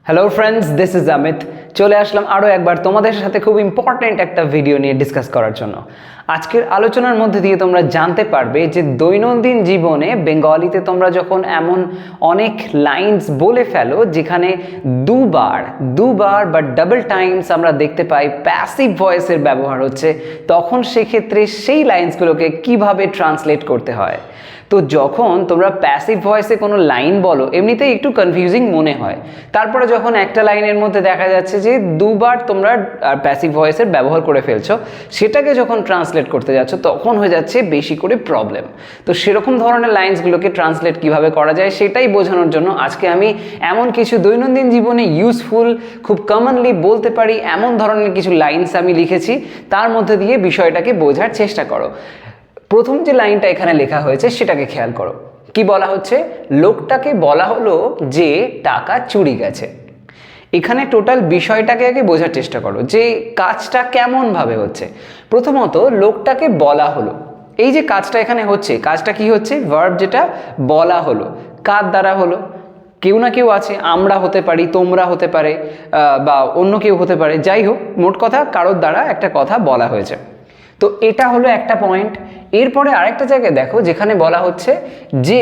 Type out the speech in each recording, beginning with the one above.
Hello friends, this is Amit. চলে আসলাম আরও একবার তোমাদের সাথে খুব ইম্পর্ট্যান্ট একটা ভিডিও নিয়ে ডিসকাস করার জন্য। আজকের আলোচনার মধ্যে দিয়ে তোমরা জানতে পারবে যে দৈনন্দিন জীবনে বেঙ্গলিতে তোমরা যখন এমন অনেক লাইনস বলে ফেলো যেখানে দুবার বা ডাবল টাইমস আমরা দেখতে পাই প্যাসিভ ভয়েসের ব্যবহার হচ্ছে, তখন সেক্ষেত্রে সেই লাইন্সগুলোকে কিভাবে ট্রান্সলেট করতে হয়। তো যখন তোমরা প্যাসিভ ভয়েসে কোনো লাইন বলো এমনিতেই একটু কনফিউজিং মনে হয়, তারপরে যখন একটা লাইনের মধ্যে দেখা যাচ্ছে যে দুবার তোমরা প্যাসিভ ভয়েসের ব্যবহার করে ফেলছো, সেটাকে যখন ট্রান্সলেট করতে যাচ্ছ তখন হয়ে যাচ্ছে বেশি করে প্রবলেম। তো সেরকম ধরনের লাইন্সগুলোকে ট্রান্সলেট কিভাবে করা যায় সেটাই বোঝানোর জন্য আজকে আমি এমন কিছু দৈনন্দিন জীবনে ইউজফুল, খুব কমনলি বলতে পারি এমন ধরনের কিছু লাইন্স আমি লিখেছি, তার মধ্যে দিয়ে বিষয়টাকে বোঝার চেষ্টা করো। প্রথম যে লাইনটা এখানে লেখা হয়েছে সেটাকে খেয়াল করো। কি বলা হচ্ছে? লোকটাকে বলা হলো যে টাকা চুরি গেছে। এখানে টোটাল বিষয়টাকে আগে বোঝার চেষ্টা করো যে কাজটা কেমনভাবে হচ্ছে। প্রথমত লোকটাকে বলা হলো, এই যে কাজটা এখানে হচ্ছে, কাজটা কি হচ্ছে? ভার্ব যেটা বলা হলো, কার দ্বারা হলো? কেউ না কেউ আছে, আমরা হতে পারি, তোমরা হতে পারে, বা অন্য কেউ হতে পারে, যাই হোক মোট কথা কারোর দ্বারা একটা কথা বলা হয়েছে। তো এটা হলো একটা পয়েন্ট। এরপরে আরেকটা জায়গায় দেখো যেখানে বলা হচ্ছে যে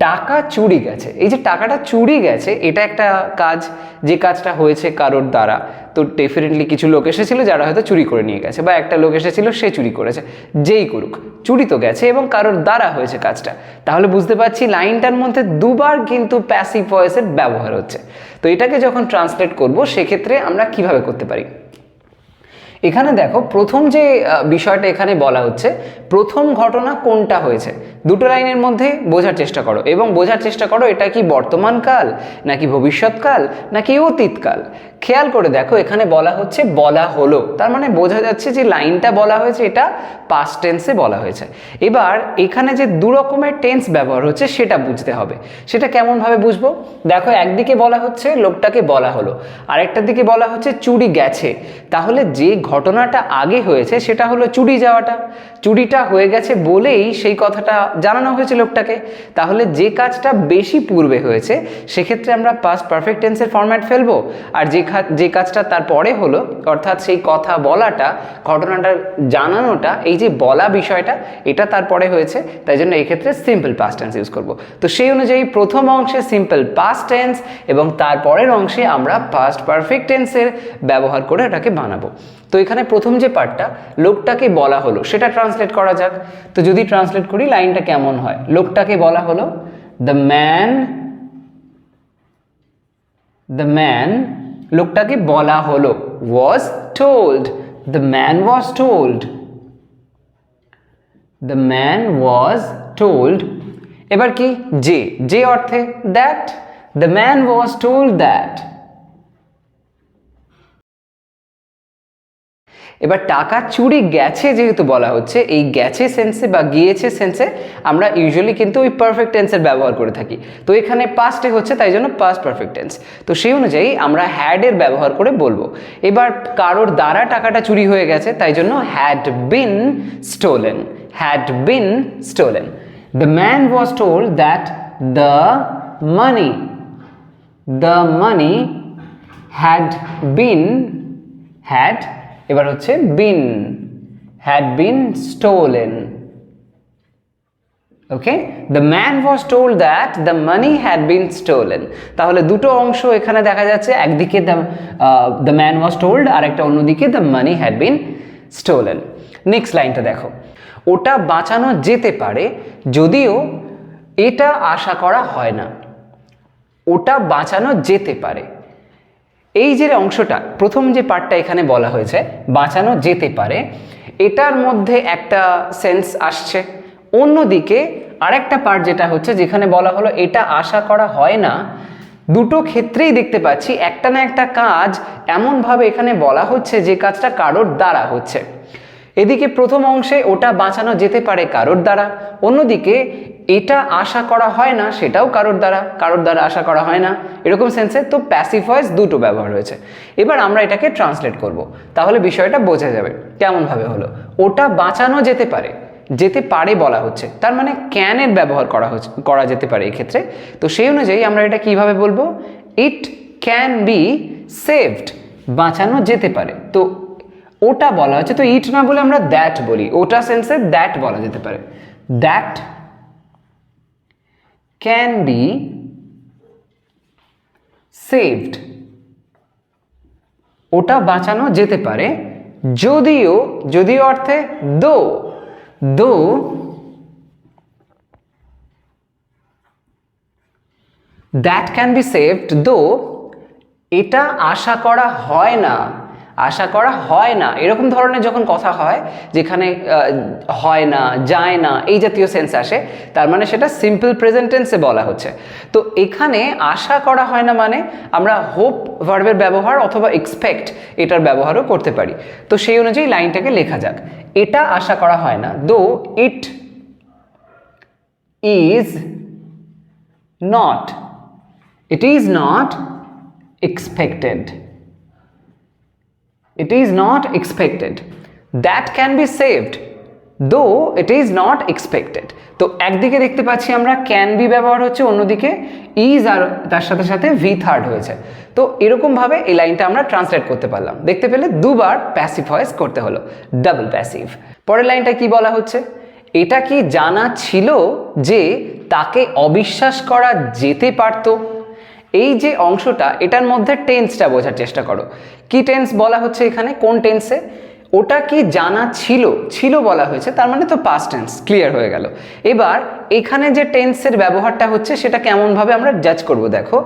টাকা চুরি গেছে। এই যে টাকাটা চুরি গেছে এটা একটা কাজ, যে কাজটা হয়েছে কারোর দ্বারা। তো ডেফিনেটলি কিছু লোক এসেছিল যারা হয়তো চুরি করে নিয়ে গেছে, বা একটা লোক এসেছিল সে চুরি করেছে। যেই করুক, চুরি তো গেছে এবং কারোর দ্বারা হয়েছে কাজটা। তাহলে বুঝতে পারছি লাইনটার মধ্যে দুবার কিন্তু প্যাসিভ ভয়েসের ব্যবহার হচ্ছে। তো এটাকে যখন ট্রান্সলেট করব সেক্ষেত্রে আমরা কিভাবে করতে পারি? এখানে দেখো প্রথম যে বিষয়টা এখানে বলা হচ্ছে, প্রথম ঘটনা কোনটা হয়েছে দুটো লাইনের মধ্যে বোঝার চেষ্টা করো, এবং বোঝার চেষ্টা করো এটা কি বর্তমানকাল নাকি ভবিষ্যৎকাল নাকি অতীতকাল। খেয়াল করে দেখো এখানে বলা হচ্ছে বলা হলো, তার মানে বোঝা যাচ্ছে যে লাইনটা বলা হয়েছে এটা পাস্ট টেন্সে বলা হয়েছে। এবার এখানে যে দু রকমের টেন্স ব্যবহার হচ্ছে সেটা বুঝতে হবে। সেটা কেমনভাবে বুঝবো? দেখো একদিকে বলা হচ্ছে লোকটাকে বলা হলো, আরেকটার দিকে বলা হচ্ছে চুরি গেছে। তাহলে যে ঘটনাটা আগে হয়েছে সেটা হলো চুরি যাওয়াটা। চুরিটা হয়ে গেছে বলেই সেই কথাটা জানানো হয়েছে লোকটাকে। তাহলে যে কাজটা বেশি পূর্বে হয়েছে সেক্ষেত্রে আমরা পাস্ট পারফেক্ট টেন্সের ফরম্যাট ফেলবো, আর যে কাজটা তারপরে হলো অর্থাৎ সেই কথা বলাটা, ঘটনাটা জানানোটা, এই যে বলা বিষয়টা এটা তারপরে হয়েছে, তাই জন্য এই ক্ষেত্রে সিম্পল পাস্ট টেন্স ইউজ করব। তো সেই অনুযায়ী প্রথম অংশে সিম্পল পাস্ট টেন্স এবং তারপরের অংশে আমরা পাস্ট পারফেক্ট টেন্সের ব্যবহার করে এটাকে বানাবো। তো এখানে প্রথম যে পার্টটা লোকটাকে বলা হলো সেটা ট্রান্সলেট করা যাক। তো যদি ট্রান্সলেট করি লাইনটা কেমন হয়? লোকটাকে বলা হলো, দ্য ম্যান, লোকটাকে বলা হলো, was told, the man was told, the man was told। এবার কি? যে অর্থে that, the man was told that। এবার টাকা চুরি গেছে যেহেতু বলা হচ্ছে, এই গেছে সেন্সে বা গিয়েছে সেন্সে আমরা ইউজুয়ালি কিন্তু ওই পারফেক্ট টেন্সের ব্যবহার করে থাকি। তো এখানে পাস্টে হচ্ছে তাই জন্য পাস্ট পারফেক্ট টেন্স। তো সেই অনুযায়ী আমরা হ্যাডের ব্যবহার করে বলবো। এবার কারোর দ্বারা টাকাটা চুরি হয়ে গেছে তাই জন্য had been stolen, had been stolen. The man was told that the money had এবার হচ্ছে had been stolen। Okay, the man was told that the money had been stolen. তাহলে দুটো অংশ এখানে দেখা যাচ্ছে, একদিকে দ্য ম্যান ওয়াজ টোল্ড আর একটা অন্যদিকে the money had been stolen. Next লাইনটা দেখো, ওটা বাঁচানো যেতে পারে যদিও এটা আশা করা হয় না। ওটা বাঁচানো যেতে পারে, এই যে অংশটা প্রথম যে পার্টটা এখানে বলা হয়েছে বাঁচানো যেতে পারে, এটার মধ্যে একটা সেন্স আসছে। অন্যদিকে আরেকটা পার্ট যেটা হচ্ছে যেখানে বলা হলো এটা আশা করা হয় না, দুটো ক্ষেত্রেই দেখতে পাচ্ছি একটা না একটা কাজ এমনভাবে এখানে বলা হচ্ছে যে কাজটা কারোর দ্বারা হচ্ছে। এদিকে প্রথম অংশে ওটা বাঁচানো যেতে পারে কারোর দ্বারা, অন্যদিকে এটা আশা করা হয় না সেটাও কারোর দ্বারা আশা করা হয় না, এরকম সেন্সে। তো প্যাসিভ ভয়েস দুটো ব্যবহার হয়েছে। এবার আমরা এটাকে ট্রান্সলেট করব, তাহলে বিষয়টা বোঝা যাবে কেমনভাবে হলো। ওটা বাঁচানো যেতে পারে বলা হচ্ছে, তার মানে ক্যানের ব্যবহার করা যেতে পারে এই ক্ষেত্রে। তো সেই অনুযায়ী আমরা এটা কিভাবে বলবো? ইট ক্যান বি সেভড, বাঁচানো যেতে পারে। তো ওটা বলা হচ্ছে, তো ইট না বলে আমরা দ্যাট বলি, ওটা সেন্সে দ্যাট বলা যেতে পারে। দ্যাট ক্যান বি সেভড, ওটা বাঁচানো যেতে পারে, যদিও, যদিও অর্থে দো, দো দ্যাট ক্যান বি সেভড, দো এটা আশা করা হয় না, আশা করা হয় না, এরকম ধরনের যখন কথা হয় যেখানে হয় না, যায় না, এই জাতীয় সেন্স আসে, তার মানে সেটা সিম্পল প্রেজেন্ট টেন্সে বলা হচ্ছে। তো এখানে আশা করা হয় না মানে আমরা হোপ ভার্বের ব্যবহার অথবা এক্সপেক্ট এটার ব্যবহারও করতে পারি। তো সেই অনুযায়ী লাইনটাকে লেখা যাক। এটা আশা করা হয় না, দো it is not, it is not expected, it is not expected, that can be saved though it is not expected। তো একদিকে দেখতে পাচ্ছি আমরা ক্যান বি ব্যবহার হচ্ছে, অন্যদিকে ইজ আর তার সাথে সাথে ভি থার্ড হয়েছে। তো এরকম ভাবে এই লাইনটা আমরা ট্রান্সলেট করতে পারলাম। দেখতে পেলে দুবার প্যাসিভ ভয়েস করতে হলো, ডাবল প্যাসিভ। পরের লাইনটা কি বলা হচ্ছে, এটা কি জানা ছিল যে তাকে অবিশ্বাস করা যেতে পারতো। এই যে অংশটা, এটার মধ্যে টেন্সটা বোঝার চেষ্টা করো। কি টেন্স বলা হচ্ছে এখানে, কোন টেন্সে? ওটা কি জানা ছিল, ছিল বলা হয়েছে, তার মানে তো পাস্ট টেন্স, ক্লিয়ার হয়ে গেল। এবার এখানে যে টেন্সের ব্যবহারটা হচ্ছে সেটা কেমনভাবে আমরা জাজ করব দেখো।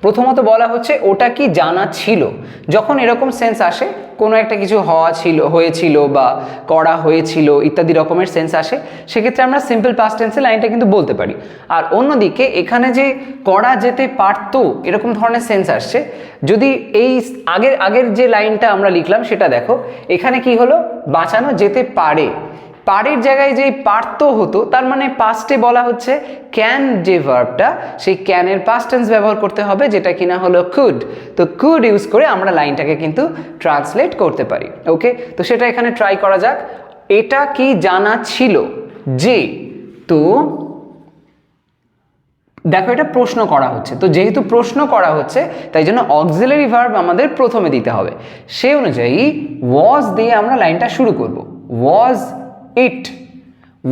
প্রথমত বলা হচ্ছে ওটা কি জানা ছিল। যখন এরকম সেন্স আসে, কোনো একটা কিছু হওয়া ছিল, হয়েছিল বা করা হয়েছিল ইত্যাদি রকমের সেন্স আসে, সেক্ষেত্রে আমরা সিম্পল পাস্ট টেন্সে লাইনটা কিন্তু বলতে পারি। আর অন্যদিকে এখানে যে করা যেতে পারতো এরকম ধরনের সেন্স আসছে, যদি এই আগের যে লাইনটা আমরা লিখলাম সেটা দেখো, এখানে কি হলো, বাঁচানো যেতে পারে, পারের জায়গায় যেই পারতো হতো, তার মানে পাস্টে বলা হচ্ছে ক্যান যে ভার্বটা, সেই ক্যানের পাস্ট টেন্স ব্যবহার করতে হবে, যেটা কিনা হলো কুড। তো কুড ইউজ করে আমরা লাইনটাকে কিন্তু ট্রান্সলেট করতে পারি। ওকে, তো সেটা এখানে ট্রাই করা যাক। এটা কি জানা ছিল যে, তো দেখো এটা প্রশ্ন করা হচ্ছে, তো যেহেতু প্রশ্ন করা হচ্ছে তাই জন্য অক্সিলারি ভার্ব আমাদের প্রথমে দিতে হবে। সেই অনুযায়ী ওয়াজ দিয়ে আমরা লাইনটা শুরু করব। ওয়াজ ইট,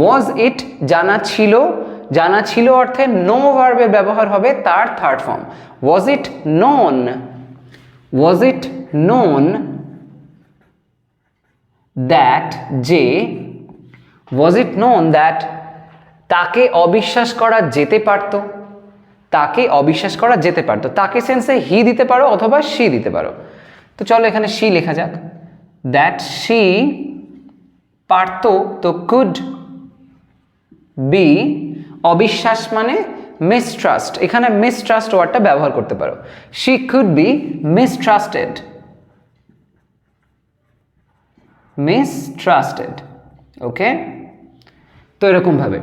ওয়াজ ইট জানা ছিল, জানা ছিল অর্থে নো ভার্বের ব্যবহার হবে তার third form. Was it known, was it known that, যে ওয়াজ ইট নোন দ্যাট তাকে অবিশ্বাস করা যেতে পারতো, তাকে অবিশ্বাস করা যেতে পারতো, তাকে সেন্সে হি দিতে পারো অথবা শি দিতে পারো। তো চলো এখানে শি লেখা যাক। দ্যাট শি পারতো, তো কুড বি, অবিশ্বাস মানে মিসট্রাস্ট, এখানে মিসট্রাস্ট ওয়ার্ডটা ব্যবহার করতে পারো। She could be mistrusted, mistrusted. Okay, তো এরকম ভাবে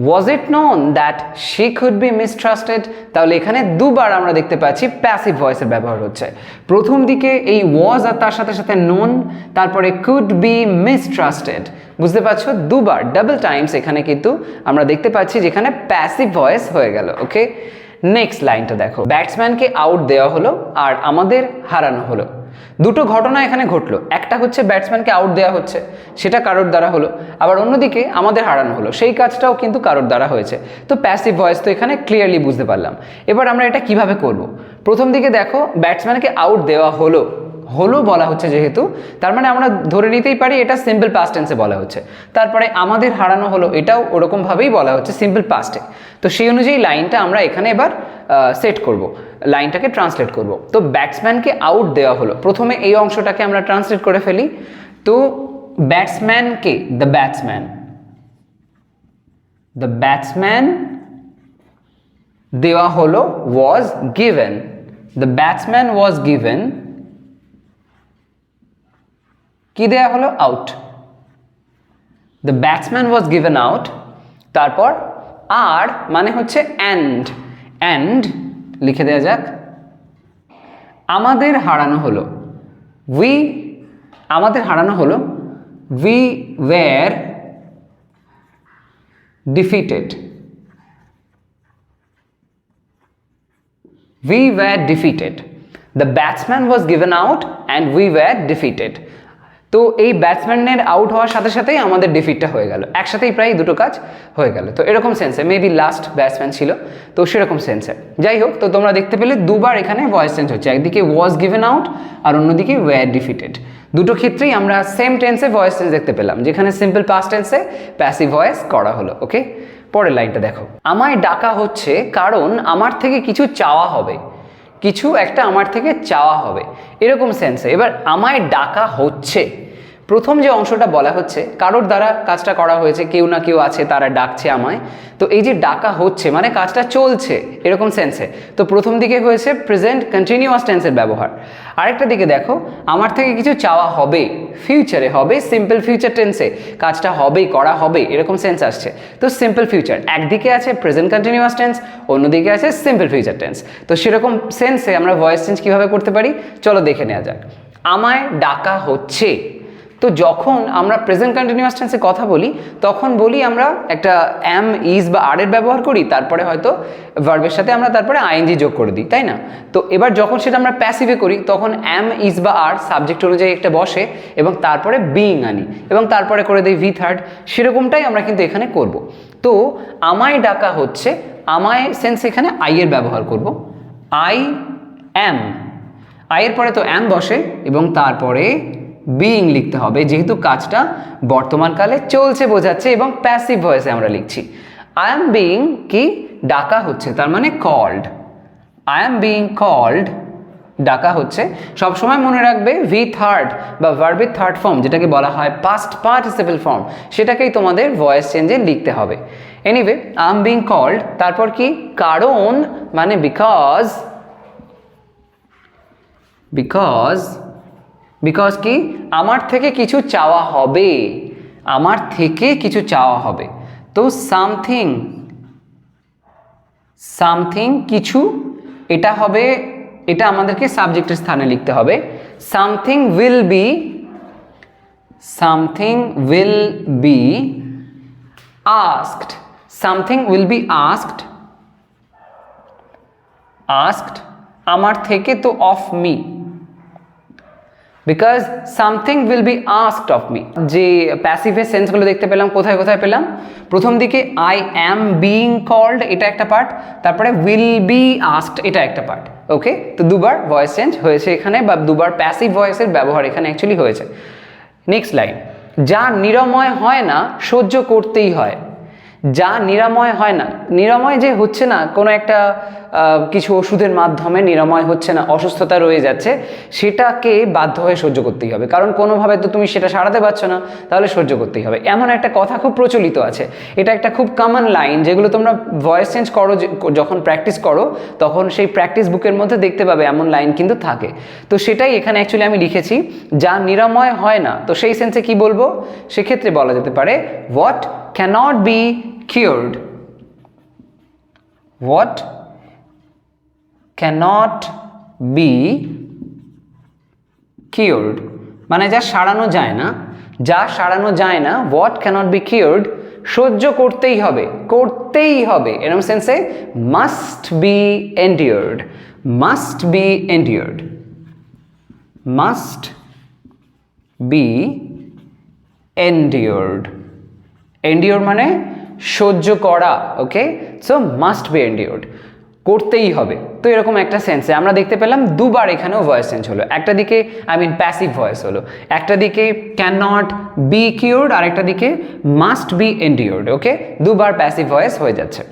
was it known that she could be mistrusted, তাহলে এখানে দুবার আমরা দেখতে পাচ্ছি প্যাসিভ ভয়েসের ব্যবহার হচ্ছে। প্রথম দিকে এই was আর তার সাথে সাথে known, তারপরে could be mistrusted, বুঝতে পারছো, দুবার ডাবল টাইমস এখানে কিন্তু আমরা দেখতে পাচ্ছি যেখানে প্যাসিভ ভয়েস হয়ে গেল। ওকে, নেক্সট লাইনটা দেখো। ব্যাটসম্যানকে আউট দেওয়া হলো আর আমাদের হারানো হলো। দুটো ঘটনা এখানে ঘটলো, একটা হচ্ছে ব্যাটসম্যানকে আউট দেওয়া হচ্ছে, সেটা কারোর দ্বারা হলো, আবার অন্যদিকে আমাদের হারানো হলো, সেই কাজটাও কিন্তু কারোর দ্বারা হয়েছে। তো প্যাসিভ ভয়েস তো এখানে ক্লিয়ারলি বুঝতে পারলাম। এবার আমরা এটা কিভাবে করব? প্রথম দিকে দেখো ব্যাটসম্যানকে আউট দেওয়া হলো, হলো বলা হচ্ছে যেহেতু, তার মানে আমরা ধরে নিতেই পারি এটা সিম্পল পাস্ট টেন্সে বলা হচ্ছে। তারপরে আমাদের হারানো হলো, এটাও ওরকম ভাবেই বলা হচ্ছে সিম্পল পাস্টে। তো সেই অনুযায়ী লাইনটা আমরা এখানে এবার সেট করব, লাইনটাকে ট্রান্সলেট করব। তো ব্যাটসম্যানকে আউট দেওয়া হলো, প্রথমে এই অংশটাকে আমরা ট্রান্সলেট করে ফেলি। তো ব্যাটসম্যানকে, দ্য ব্যাটসম্যান, দ্য ব্যাটসম্যান দেওয়া হলো, was given, the batsman was given, কি দেয়া হলো, out, the batsman was given out. তারপর আর মানে হচ্ছে অ্যান্ড, অ্যান্ড লিখে দেওয়া যাক। আমাদের হারানো হলো, উই, আমাদের হারানো হলো, we were defeated, We were defeated. The batsman was given out and we were defeated. তো এই ব্যাটসম্যানের আউট হওয়ার সাথে সাথেই আমাদের ডিফিটটা হয়ে গেল, একসাথেই প্রায় দুটো কাজ হয়ে গেল। তো এরকম সেন্সে মেবি লাস্ট ব্যাটসম্যান ছিল, তো সেরকম সেন্সে যাই হোক। তো তোমরা দেখতে পেলে দুবার এখানে ভয়েস চেঞ্জ হচ্ছে, একদিকে ওয়াজ গিভেন আউট আর অন্যদিকে ওয়্যার ডিফিটেড। দুটো ক্ষেত্রেই আমরা সেম টেন্সে ভয়েস চেঞ্জ দেখতে পেলাম, যেখানে সিম্পল পাস্ট টেন্সে প্যাসিভ ভয়েস করা হলো। ওকে, পরের লাইনটা দেখো, আমায় ডাকা হচ্ছে কারণ আমার থেকে কিছু চাওয়া হবে, কিছু একটা আমার থেকে চাওয়া হবে, এরকম সেন্সে। এবার আমায় ডাকা হচ্ছে, প্রথম যে অংশটা বলা হচ্ছে কারোর দ্বারা কাজটা করা হয়েছে, কেউ না কেউ আছে তারা ডাকছে আমায়। তো এই যে ডাকা হচ্ছে মানে কাজটা চলছে এরকম সেন্সে। তো প্রথম দিকে হয়েছে প্রেজেন্ট কন্টিনিউয়াস টেন্সের ব্যবহার, আরেকটা দিকে দেখো আমার থেকে কিছু চাওয়া হবে, ফিউচারে হবে, সিম্পল ফিউচার টেন্সে কাজটা হবে, করা হবে, এরকম সেন্স আসছে। তো সিম্পল ফিউচার, একদিকে আছে প্রেজেন্ট কন্টিনিউয়াস টেন্স, অন্যদিকে আছে সিম্পল ফিউচার টেন্স। তো সেরকম সেন্সে আমরা ভয়েস চেঞ্জ কীভাবে করতে পারি চলো দেখে নেওয়া যাক। আমায় ডাকা হচ্ছে, তো যখন আমরা প্রেজেন্ট কন্টিনিউয়াস টেন্সে কথা বলি তখন বলি আমরা একটা অ্যাম, ইজ বা আর এর ব্যবহার করি, তারপরে হয়তো ভার্বের সাথে আমরা তারপরে আইএনজি যোগ করে দিই, তাই না? তো এবার যখন সেটা আমরা প্যাসিভে করি তখন অ্যাম, ইজ বা আর সাবজেক্ট অনুযায়ী একটা বসে এবং তারপরে বিইং আনি এবং তারপরে করে দিই ভি থার্ড, সেরকমটাই আমরা কিন্তু এখানে করব। তো আমায় ডাকা হচ্ছে, আমায় সেন্স এখানে আই এর ব্যবহার করব, আই অ্যাম, আইয়ের পরে তো অ্যাম বসে এবং তারপরে বিইং লিখতে হবে, যেহেতু কাজটা বর্তমানকালে চলছে বোঝাচ্ছে এবং প্যাসিভ ভয়েসে আমরা লিখছি। আই এম বিইং কি ডাকা হচ্ছে, তার মানে called, I am being called, ডাকা হচ্ছে। সবসময় মনে রাখবে ভি থার্ড বা ভার্বের থার্ড ফর্ম যেটাকে বলা হয় পাস্ট পার্টিসিপল ফর্ম, সেটাকেই তোমাদের ভয়েস চেঞ্জে লিখতে হবে। Anyway I am being called, তারপর কি কারণ মানে বিকজ, বিকজ, বিকজ কি আমার থেকে কিছু চাওয়া হবে, আমার থেকে কিছু চাওয়া হবে। তো সামথিং, সামথিং কিছু, এটা হবে, এটা আমাদেরকে সাবজেক্টের স্থানে লিখতে হবে। Something will be, something will be asked, something will be asked, asked আমার থেকে তো of me, because something will be asked of me. যে প্যাসিভের সেন্সগুলো দেখতে পেলাম কোথায় কোথায় পেলাম, প্রথম দিকে আই অ্যাম বিইং কল্ড এটা একটা পার্ট, তারপরে উইল বি আস্কড এটা একটা পার্ট। ওকে, তো দুবার ভয়েস চেঞ্জ হয়েছে এখানে, বা দুবার প্যাসিভ ভয়েসের ব্যবহার এখানে অ্যাকচুয়ালি হয়েছে। নেক্সট লাইন, যা নিরাময় হয় না সহ্য করতেই হয়, যা নিরাময় হয় না, নিরাময় যে হচ্ছে না, কোনো একটা কিছু ওষুধের মাধ্যমে নিরাময় হচ্ছে না, অসুস্থতা রয়ে যাচ্ছে, সেটাকে বাধ্য হয়ে সহ্য করতেই হবে, কারণ কোনোভাবে তো তুমি সেটা সারাতে পারছো না, তাহলে সহ্য করতেই হবে। এমন একটা কথা খুব প্রচলিত আছে, এটা একটা খুব কমন লাইন, যেগুলো তোমরা ভয়েস চেঞ্জ করো যখন প্র্যাকটিস করো তখন সেই প্র্যাকটিস বুকের মধ্যে দেখতে পাবে এমন লাইন কিন্তু থাকে। তো সেটাই এখানে অ্যাকচুয়ালি আমি লিখেছি, যা নিরাময় হয় না। তো সেই সেন্সে কি বলবো, সেক্ষেত্রে বলা যেতে পারে what cannot be cured, what cannot be cured মানে যা সারানো যায় না, যা সারানো যায় না, what cannot be cured সহ্য করতেই হবে, করতেই হবে, এরকম সেন্সে must be endured, must be endured, must be endured, endure মানে সহ্য করা। ওকে, সো মাস্ট বি এন্ডিওর্ড, করতেই হবে। তো এরকম একটা সেন্সে আমরা দেখতে পেলাম দুবার এখানেও ভয়েস চেঞ্জ হলো, একটা দিকে আই মিন প্যাসিভ ভয়েস হলো, একটা দিকে ক্যান নট বি কিউরড আর একটা দিকে মাস্ট বি এন্ডিওর্ড। ওকে, দুবার প্যাসিভ ভয়েস হয়ে যাচ্ছে।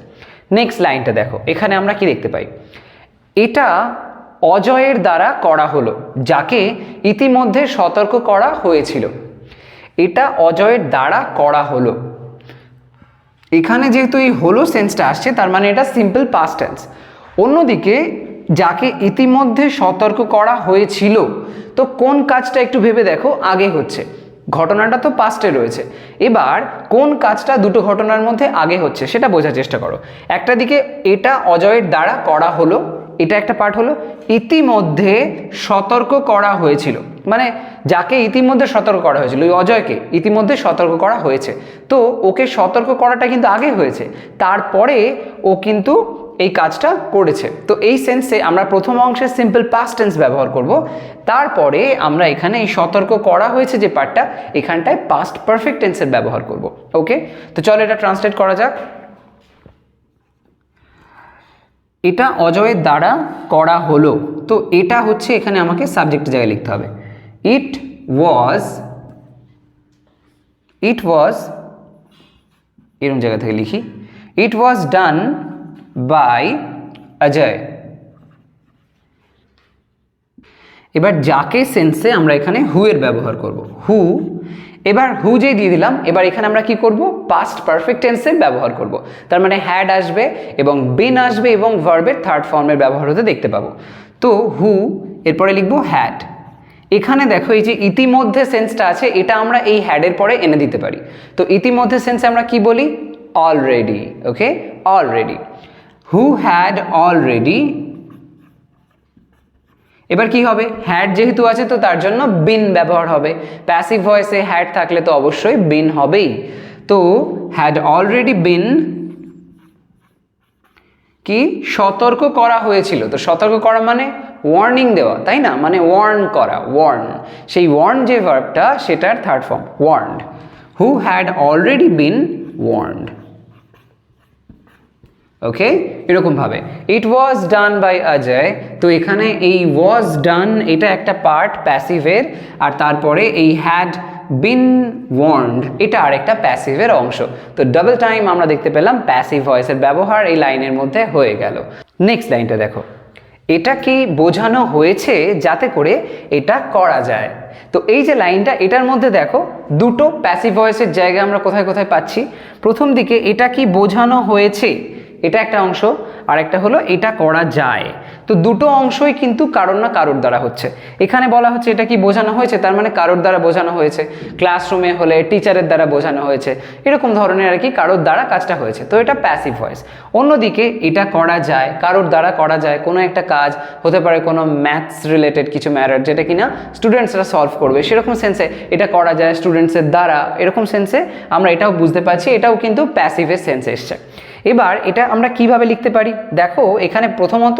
নেক্সট লাইনটা দেখো, এখানে আমরা কি দেখতে পাই, এটা অজয়ের দ্বারা করা হলো যাকে ইতিমধ্যে সতর্ক করা হয়েছিল, এটা অজয়ের দ্বারা করা হলো। এখানে যেহেতু এই হলো সেন্সটা আসছে, তার মানে এটা সিম্পল পাস্ট টেন্স। অন্যদিকে যাকে ইতিমধ্যে সতর্ক করা হয়েছিল, তো কোন কাজটা একটু ভেবে দেখো, আগে হচ্ছে, ঘটনাটা তো পাস্টে রয়েছে, এবার কোন কাজটা দুটো ঘটনার মধ্যে আগে হচ্ছে সেটা বোঝার চেষ্টা করো। একটা দিকে এটা অজয়ের দ্বারা করা হলো, এটা একটা পার্ট হলো, ইতিমধ্যে সতর্ক করা হয়েছিল মানে যাকে ইতিমধ্যে সতর্ক করা হয়েছিল, ওই অজয়কে ইতিমধ্যে সতর্ক করা হয়েছে, তো ওকে সতর্ক করাটা কিন্তু আগে হয়েছে, তারপরে ও কিন্তু এই কাজটা করেছে। তো এই সেন্সে আমরা প্রথম অংশে সিম্পল পাস্ট টেন্স ব্যবহার করব, তারপরে আমরা এখানে এই সতর্ক করা হয়েছে যে পার্টটা, এখানটায় পাস্ট পারফেক্ট টেন্সের ব্যবহার করব। ওকে, তো চলো এটা ট্রান্সলেট করা যাক। এটা অজয়ের দ্বারা করা হলো, তো এটা হচ্ছে এখানে আমাকে সাবজেক্টের জায়গায় লিখতে হবে। ইট ওয়াজ এরকম জায়গা থেকে লিখি, ইট ওয়াজ ডান বাই অজয়। এবার যাকে সেন্সে আমরা এখানে হু এর ব্যবহার করব, হু। এবার হু যে দিয়ে দিলাম, এবার এখানে আমরা কি করব, পাস্ট পারফেক্ট টেন্সের ব্যবহার করব। তার মানে হ্যাড আসবে এবং বিন আসবে এবং ভার্বের থার্ড ফর্মের ব্যবহার হতে দেখতে পাবো। তো হু, এরপরে লিখবো হ্যাড। এখানে দেখো এই যে ইতিমধ্যে সেন্সটা আছে, এটা আমরা এই হ্যাডের পরে এনে দিতে পারি। তো ইতিমধ্যে সেন্সে আমরা কি বলি, already. Okay, already, who had already. এবার কি হবে, হ্যাড যেহেতু আছে তো তার জন্য বিন ব্যবহার হবে। প্যাসিভ ভয়েসে হ্যাড থাকলে তো অবশ্যই বিন হবেই। তো হ্যাড অলরেডি বিন কি, সতর্ক করা হয়েছিল। তো সতর্ক করা মানে ওয়ার্নিং দেওয়া, তাই না, মানে ওয়ার্ন করা, ওয়ার্ন। সেই ওয়ার্ন যে ভার্বটা, সেটার third form warned. Who had already been warned. Okay, এরকমভাবে it was done by Ajay. তো এখানে এই ওয়াজ ডান এটা একটা পার্ট প্যাসিভের, আর তারপরে এই হ্যাড বিন ওয়ার্নড এটা আরেকটা প্যাসিভের অংশ। তো ডাবল টাইম আমরা দেখতে পেলাম প্যাসিভ ভয়েসের ব্যবহার এই লাইনের মধ্যে হয়ে গেল। নেক্সট লাইনটা দেখো, এটা কি বোঝানো হয়েছে যাতে করে এটা করা যায়। তো এই যে লাইনটা, এটার মধ্যে দেখো দুটো প্যাসিভ ভয়েসের জায়গা আমরা কোথায় কোথায় পাচ্ছি। প্রথম দিকে এটা কি বোঝানো হয়েছে, এটা একটা অংশ, আর একটা হলো এটা করা যায়। তো দুটো অংশই কিন্তু কারোর না কারোর দ্বারা হচ্ছে। এখানে বলা হচ্ছে এটা কি বোঝানো হয়েছে, তার মানে কারোর দ্বারা বোঝানো হয়েছে। ক্লাসরুমে হলে টিচারের দ্বারা বোঝানো হয়েছে, এরকম ধরনের আর কি কারোর দ্বারা কাজটা হয়েছে। তো এটা প্যাসিভ ভয়েস। অন্যদিকে এটা করা যায়, কারোর দ্বারা করা যায়, কোনো একটা কাজ হতে পারে, কোনো ম্যাথস রিলেটেড কিছু ম্যাটার যেটা কিনা স্টুডেন্টসরা সলভ করবে, সেরকম সেন্সে এটা করা যায় স্টুডেন্টসের দ্বারা, এরকম সেন্সে আমরা এটাও বুঝতে পারছি, এটাও কিন্তু প্যাসিভের সেন্সে এসছে। এবার এটা আমরা কিভাবে লিখতে পারি, দেখো এখানে প্রথমত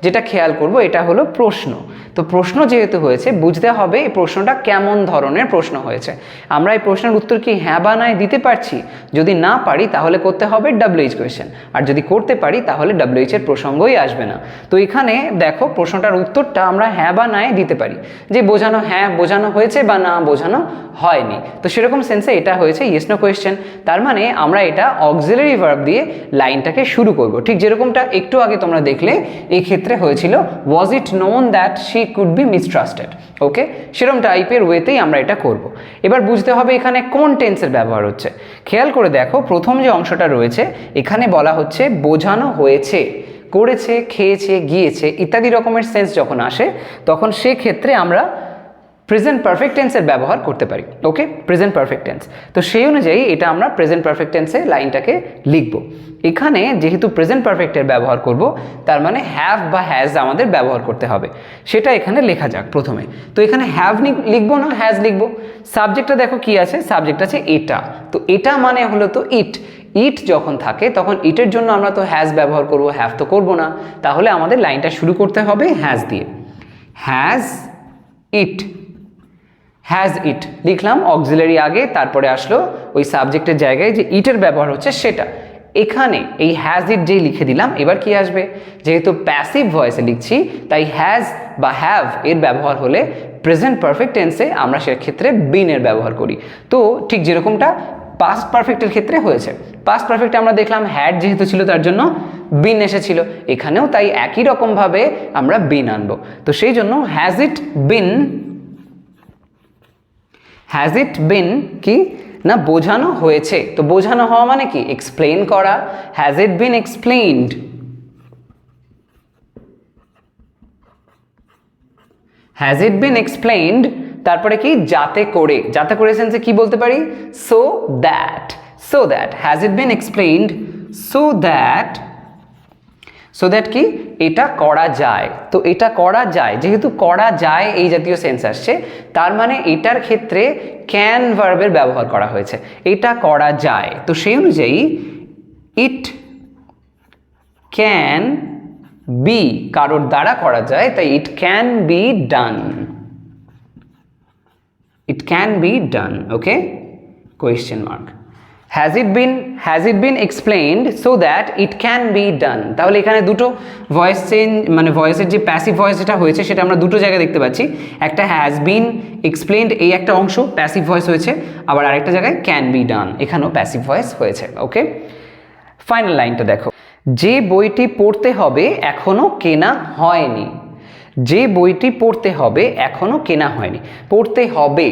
যেটা খেয়াল করব এটা হলো প্রশ্ন। তো প্রশ্ন যেহেতু হয়েছে, বুঝতে হবে এই প্রশ্নটা কেমন ধরনের প্রশ্ন হয়েছে। আমরা এই প্রশ্নের উত্তর কি হ্যাঁ বা নাই দিতে পারছি, যদি না পারি তাহলে করতে হবে WH কোয়েশ্চেন, আর যদি করতে পারি তাহলে WH এর প্রসঙ্গই আসবে না। তো এখানে দেখো প্রশ্নটার উত্তরটা আমরা হ্যাঁ বা নাই দিতে পারি, যে বোঝানো হ্যাঁ বোঝানো হয়েছে বা না বোঝানো হয়নি। তো সেরকম সেন্সে এটা হয়েছে ইয়েস নো কোয়েশ্চেন। তার মানে আমরা এটা অক্সিলারি ভার্ব দিয়ে লাইনটাকে শুরু করব, ঠিক যেরকমটা একটু আগে তোমরা দেখলে এই ক্ষেত্রে হয়েছিল was it known that she could be mistrusted. Okay, সেরকম টাইপের ওয়েতেই আমরা এটা করব। এবার বুঝতে হবে এখানে কোন টেন্সের ব্যবহার হচ্ছে। খেয়াল করে দেখো প্রথম যে অংশটা রয়েছে এখানে বলা হচ্ছে বোঝানো হয়েছে, করেছে, খেয়েছে, গিয়েছে ইত্যাদি রকমের সেন্স যখন আসে তখন সেক্ষেত্রে আমরা প্রেজেন্ট পারফেক্ট টেন্সের ব্যবহার করতে পারি। ওকে, প্রেজেন্ট পারফেক্ট টেন্স। তো সেই অনুযায়ী এটা আমরা প্রেজেন্ট পারফেক্ট টেন্সে লাইনটাকে লিখব। এখানে যেহেতু প্রেজেন্ট পারফেক্টের ব্যবহার করব, তার মানে হ্যাভ বা হ্যাজ আমাদের ব্যবহার করতে হবে, সেটা এখানে লেখা যাক প্রথমে। তো এখানে হ্যাভ লিখবো না হ্যাজ লিখবো। সাবজেক্টটা দেখো কি আছে, সাবজেক্ট আছে এটা। তো এটা মানে হলো তো ইট। ইট যখন থাকে তখন ইটের জন্য আমরা তো হ্যাজ ব্যবহার করব, হ্যাভ তো করব না। তাহলে আমাদের লাইনটা শুরু করতে হবে হ্যাজ দিয়ে। হ্যাজ ইট, হ্যাজ ইট লিখলাম অক্সিলারি আগে, তারপরে আসলো ওই সাবজেক্টের জায়গায় যে ইটের ব্যবহার হচ্ছে সেটা। এখানে এই হ্যাজ ইট যেই লিখে দিলাম, এবার কি আসবে, যেহেতু প্যাসিভ ভয়েসে লিখছি তাই হ্যাজ বা হ্যাভ এর ব্যবহার হলে প্রেজেন্ট পারফেক্ট টেন্সে আমরা সেক্ষেত্রে বিন এর ব্যবহার করি। তো ঠিক যেরকমটা পাস্ট পারফেক্টের ক্ষেত্রে হয়েছে, পাস্ট পারফেক্টে আমরা দেখলাম হ্যাড যেহেতু ছিল তার জন্য বিন এসেছিল, এখানেও তাই একই রকমভাবে আমরা বিন আনবো। তো সেই জন্য has it bin, has it বিন কি না বোঝানো হয়েছে। তো বোঝানো হওয়া মানে কি, এক্সপ্লেইন করা। Has it been explained, has it been explained. তারপরে কি, যাতে করে, যাতে করে সেন্সে কি বলতে পারি, so that, so that has it been explained so that, so that কি এটা করা যায়। তো এটা করা যায়, যেহেতু করা যায় এই জাতীয় সেন্স আসছে, তার মানে এটার ক্ষেত্রে ক্যান ভার্বের ব্যবহার করা হয়েছে, এটা করা যায়। তো সেই অনুযায়ী ইট ক্যান বি কারোর দ্বারা করা যায়, তাই it can be done. It can be done. Okay, question mark. Has it been explained so that it can be done. তাহলে এখানে দুটো ভয়েস চেঞ্জ, মানে ভয়েসের যে প্যাসিভ ভয়েস যেটা হয়েছে সেটা আমরা দুটো জায়গায় দেখতে পাচ্ছি। একটা হ্যাজ বিন এক্সপ্লেইনড, এই একটা অংশ প্যাসিভ ভয়েস হয়েছে, আবার আরেকটা জায়গায় ক্যান বি ডান, এখানেও প্যাসিভ ভয়েস হয়েছে। ওকে, ফাইনাল লাইনটা দেখো, যে বইটি পড়তে হবে এখনো কেনা হয়নি। যে বইটি পড়তে হবে এখনো কেনা হয়নি, পড়তে হবে।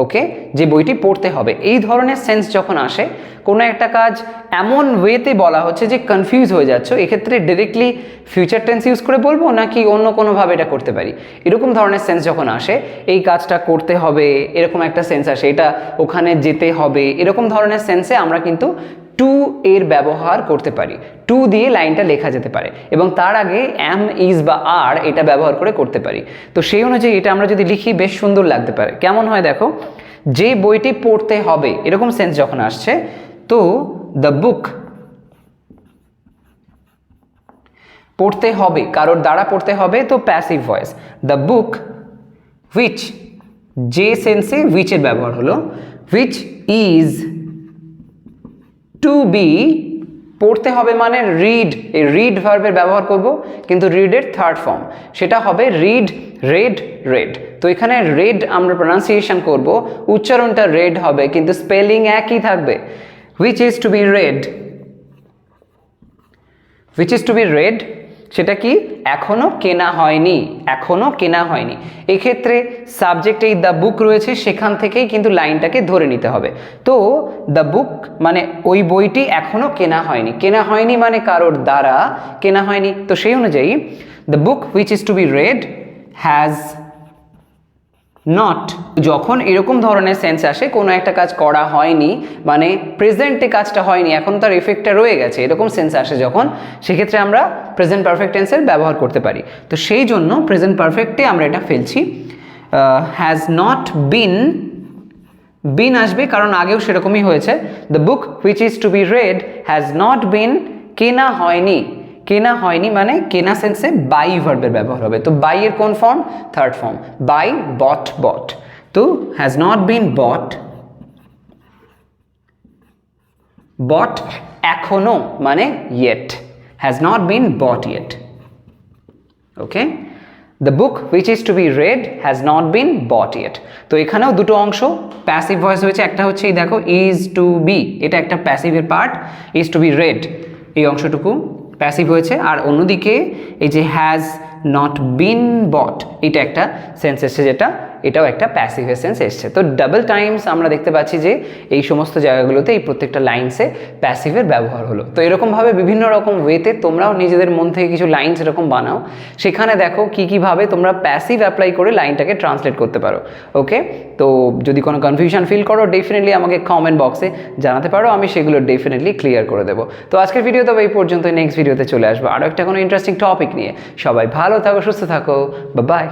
ওকে, যে বইটি পড়তে হবে, এই ধরনের সেন্স যখন আসে, কোনো একটা কাজ এমন ওয়েতে বলা হচ্ছে যে কনফিউজ হয়ে যাচ্ছ, এক্ষেত্রে ডিরেক্টলি ফিউচার টেন্স ইউজ করে বলবো নাকি অন্য কোনোভাবে এটা করতে পারি, এরকম ধরনের সেন্স যখন আসে, এই কাজটা করতে হবে এরকম একটা সেন্স আসে, এটা ওখানে যেতে হবে এরকম ধরনের সেন্সে আমরা কিন্তু টু এর ব্যবহার করতে পারি। টু দিয়ে লাইনটা লেখা যেতে পারে এবং তার আগে এম, ইজ বা আর এটা ব্যবহার করে করতে পারি। তো সেই অনুযায়ী এটা আমরা যদি লিখি বেশ সুন্দর লাগতে পারে। কেমন হয় দেখো, যে বইটি পড়তে হবে এরকম সেন্স যখন আসছে, তো দ্য বুক, পড়তে হবে কারোর দ্বারা পড়তে হবে, তো passive voice. The book which, যে সেন্সে হুইচের ব্যবহার হলো, হুইচ ইজ টু বি, পড়তে হবে মানে রিড, এই রিড ভার্বের ব্যবহার করব, কিন্তু রিডের থার্ড ফর্ম সেটা হবে রিড, রেড, রেড। তো এখানে রেড আমরা প্রনাউন্সিয়েশন করব, উচ্চারণটা রেড হবে কিন্তু স্পেলিং একই থাকবে। Which is to be read, which is to be read, সেটা কি এখনো কেনা হয়নি, এখনো কেনা হয়নি। এক্ষেত্রে সাবজেক্ট এই দ্য বুক রয়েছে, সেখান থেকেই কিন্তু লাইনটাকে ধরে নিতে হবে। তো দ্য বুক মানে ওই বইটি এখনো কেনা হয়নি, কেনা হয়নি মানে কারোর দ্বারা কেনা হয়নি। তো সেই অনুযায়ী the book which is to be read has not, যখন এরকম ধরনের সেন্স আসে, কোনো একটা কাজ করা হয়নি মানে প্রেজেন্টে কাজটা হয়নি, এখন তার এফেক্টটা রয়ে গেছে, এরকম সেন্স আসে যখন, সেক্ষেত্রে আমরা প্রেজেন্ট পারফেক্ট টেন্সের ব্যবহার করতে পারি। তো সেই জন্য প্রেজেন্ট পারফেক্টে আমরা এটা ফেলছি। হ্যাজ নট বিন, বিন আসবে কারণ আগেও সেরকমই হয়েছে। The book which is to be read has not been, কেনা হয়নি, কেনা হয়নি মানে কেনা সেন্সে বাই ভার্বের ব্যবহার হবে। তো বাই এর কোন form, third form, buy, bought, bought. তো has not been bought, bought এখনো মানে yet, has not been bought yet. Okay, the book which is to be read has not been bought yet. তো এখানেও দুটো অংশ passive voice হয়েছে, একটা হচ্ছে এই দেখো ইজ টু বি, এটা একটা প্যাসিভের part, is to be read এই অংশটুকু প্যাসিভ হয়েছে, আর অন্যদিকে এই যে হ্যাজ নট বিন বট এটা একটা সেন্স এসছে, যেটা এটাও একটা প্যাসিভের সেন্স এসছে। তো ডাবল টাইমস আমরা দেখতে পাচ্ছি যে এই সমস্ত জায়গাগুলোতে এই প্রত্যেকটা লাইন্সে প্যাসিভের ব্যবহার হলো। তো এরকমভাবে বিভিন্ন রকম ওয়েতে তোমরাও নিজেদের মন থেকে কিছু লাইন্স এরকম বানাও, সেখানে দেখো কীভাবে তোমরা প্যাসিভ অ্যাপ্লাই করে লাইনটাকে ট্রান্সলেট করতে পারো। ওকে, তো যদি কোনো কনফিউশন ফিল করো ডেফিনেটলি আমাকে কমেন্ট বক্সে জানাতে পারো, আমি সেগুলো ডেফিনেটলি ক্লিয়ার করে দেবো। তো আজকের ভিডিও তবে এই পর্যন্ত, নেক্সট ভিডিওতে চলে আসবো আরও একটা কোনো ইন্টারেস্টিং টপিক নিয়ে। সবাই ভালো থাকো, সুস্থ থাকো, বাই।